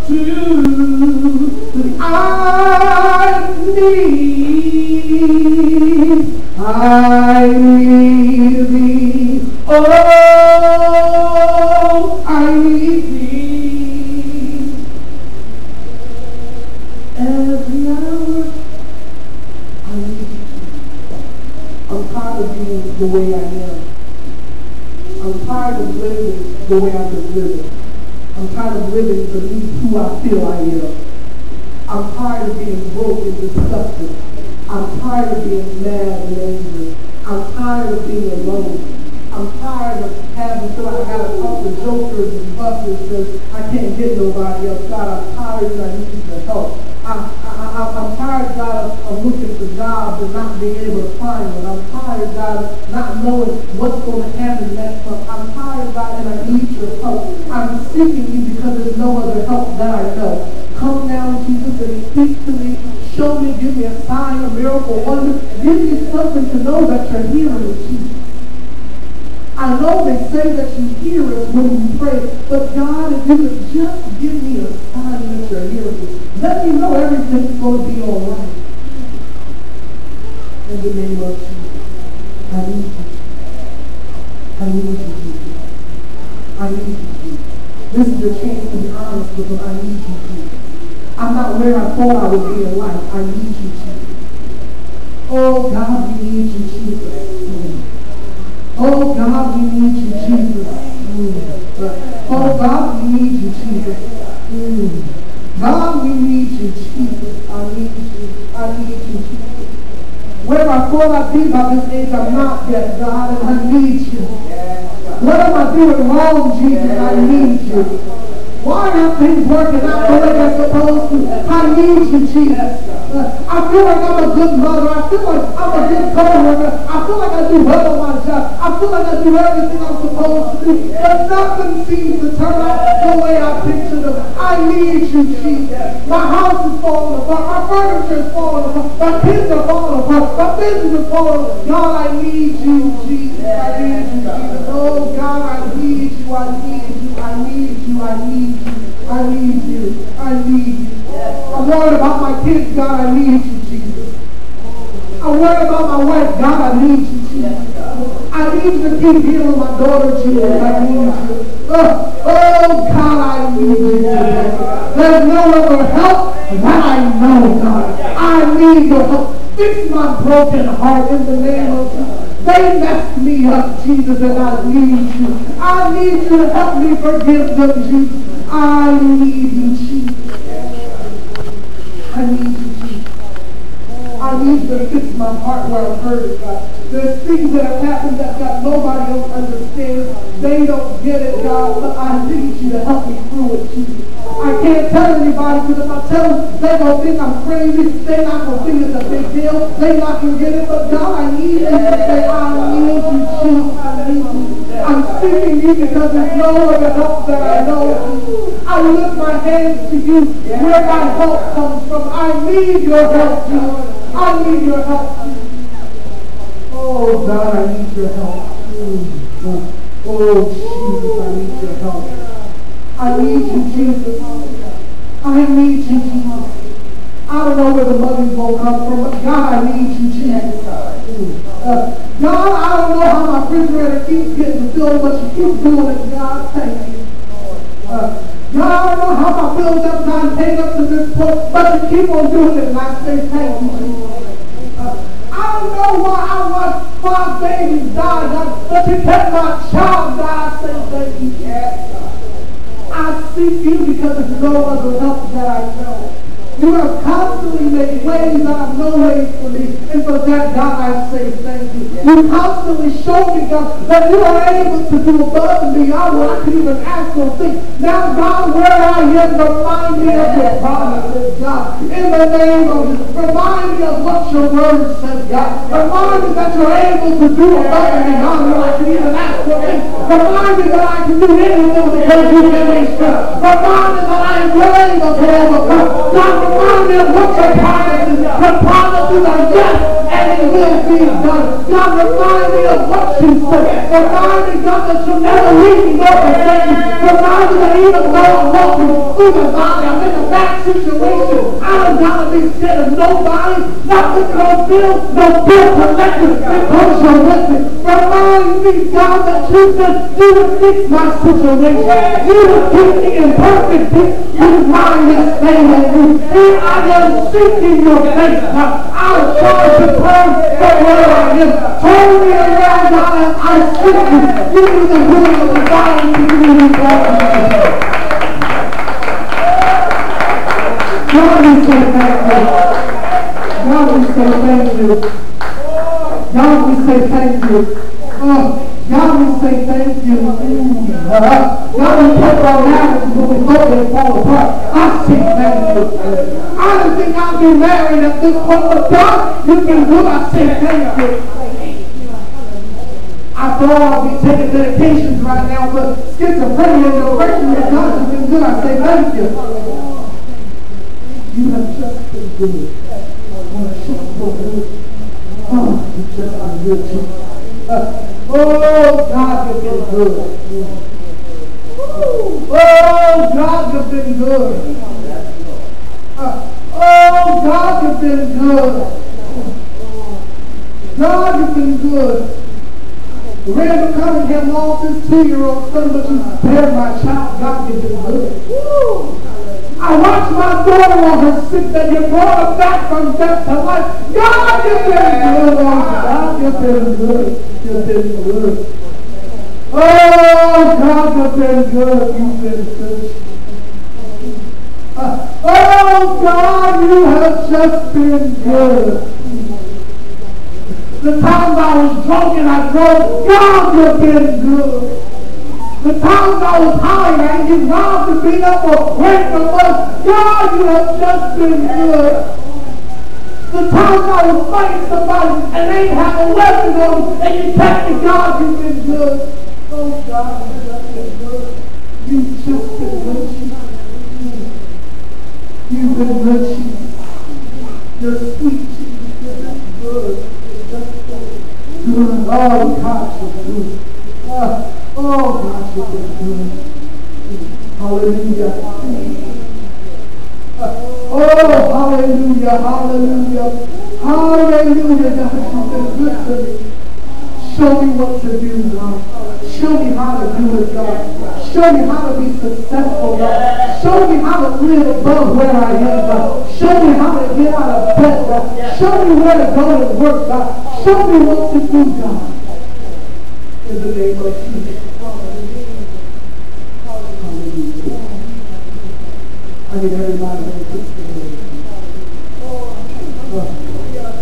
to you. I need thee. Oh, I need thee. Every hour, I need thee. I'm tired of being the way I am. I'm tired of living the way I've been living. I'm tired of living beneath who I feel I am. I'm tired of being broke and disgusted. I'm tired of being mad and angry. I'm tired of being alone. I'm tired of having to feel like I gotta talk to jokers and busters because I can't get nobody else. God, I'm tired and I need your help. I'm tired, God, of looking for jobs and not being able to find one. I'm tired, God, of not knowing what's going to happen next month. I'm tired, God, and I need your help. I'm seeking you because there's no other help that I know. Come down, Jesus, and speak to me. Show me, give me a sign, a miracle, wonder. Give me something to know that you're hearing me, Jesus. I know they say that you hear us when we pray, but God, if you could just give me a sign that you're hearing me, let me know everything's going to be all right. In the name of Jesus, I need you. I need you, Jesus. I need you, Jesus. This is your chance to be honest with him. I need you, Jesus. I'm not where I thought I would be in life. I need you, Jesus. Oh, God, we need you, Jesus. Oh, God, we need you, Jesus. Oh, God, we need you, Jesus. God, we need you, Jesus. I need you. I need you, Jesus. Where I thought I'd be by this age, I'm not yet, God, and I need you. What am I doing wrong, Jesus? I need you. Why aren't things working out the way they're supposed to? I need you, Jesus. I feel like I'm a good mother. I feel like I'm a good co-worker. I feel like I do well on my job. I feel like I do everything I'm supposed to do. But nothing seems to turn out the way I pictured them. I need you, Jesus. My house is falling apart. My furniture is falling apart. My kids are falling apart. My business is falling apart. God, I need you, Jesus. I need you, Jesus. Oh, God, I need you. I need you. I need you. I need you. I need you. I need you. I'm worried about my kids, God, I need you, Jesus. I'm worried about my wife, God, I need you, Jesus. I need you to keep healing my daughter, Jesus. I need you. Oh, God, I need you. There's no other help that I know, God. I need your help. Fix my broken heart in the name of Jesus. They messed me up, Jesus, and I need you. I need you to help me forgive them, Jesus. I need you, Jesus. I need you, Jesus. I need you to fix my heart where I'm hurting, God. There's things that have happened that God, nobody else understands. They don't get it, God, but I need you to help me through it, Jesus. I can't tell anybody because if I tell them, they're going to think I'm crazy. They're not going to think it's a big deal. They're not going to get it. But God, I need you to say, I need you, Jesus. I need you. I'm seeking you because there's no other help that I know. I lift my hands to you where my help comes from. I need your help, Jesus. I need your help, Jesus. Oh, God, I need your help. Oh, Jesus, I need your help. I need you, Jesus. I need you, Jesus. I don't know where the money's going to come from, but God, I need you, Jesus. God, I don't know how my refrigerator keeps getting filled, but you keep doing it, God. Thank you. God, I don't know how my bills have gotten paid up to this point, but you keep on doing it, and I say thank you, Jesus. I don't know why I watched 5 babies die, God, but you kept my child die. I say thank you, Jesus. I seek you because there's no other help that I know. You have constantly made ways out of no ways for me. And for that, God, I say thank you. You constantly show me, God, that you are able to do above and beyond what I can even ask or think. Now, God, where I am, remind me of your promises, God. In the name of Jesus, remind me of what your word says, God. Remind me that you're able to do above and beyond what I can even ask or think. Remind me that I can do anything because you give me strength. Remind me that I am able to overcome. God, remind me of what your promises. Your promises are yes, and it will be done. God, remind me of what you said. Remind me, God, that you'll never leave me nor forsake me. reminded that even though I'm walking through the valley, I'm in a bad situation, I don't gotta be scared of nobody, not because no bill, no bill collector, because you're with me. Remind me, God, that you said you would fix my situation. You would keep me in perfect peace. You mind that stay with me. And I am seeking your face now. I'm trying to turn from where I am. Turn me around, God, as I seek you. Give me the will of the God to give me the God. God, we say thank you. God, we say thank you. God, we say thank you. God, we say thank you. God, we put our marriages when we thought they fall apart. I say thank you. I didn't think I'd be married at this point, but God, you've been good. I say thank you. I thought I'll be taking medications right now, but schizophrenia and depression, and God, you've been good. I say thank you. You have just been good. Oh, you just been good too. Oh, God, you've been good. Oh, God, you've been good. Oh, God, you've been good. God, you've been good. Randall Cunningham lost his 2-year-old son, but you spared my child. God, you've been good. I watched my daughter on her sick bed. You brought her back from death to life. God, you've been good. God, you've been good. You've been good. Oh, God, you've been good. You've been good. Oh, God, you have just been good. The times I was drunk and I drove, God, you've been good. The times I was high and you robbed to beat up or break the bus, God, you have just been good. The times I was fighting somebody and they didn't have a weapon on them and you kept me, God, you've been good. Oh, God, you've just been good. You've just been good, Jesus. You've been good, Jesus. You're sweet, Jesus. You're just good. You're just good. Oh, God, you're good. Oh, God, you've been good. Hallelujah. Oh, hallelujah, hallelujah. Hallelujah, God, you've been good to me. Show me what to do, God. Show me how to do it, God. Show me how to be successful, God. Show me how to live above where I am, God. Show me how to get out of bed, God. Show me where to go to work, God. Show me what to do, God. In the name of Jesus. Hallelujah. I need everybody to put together. Oh,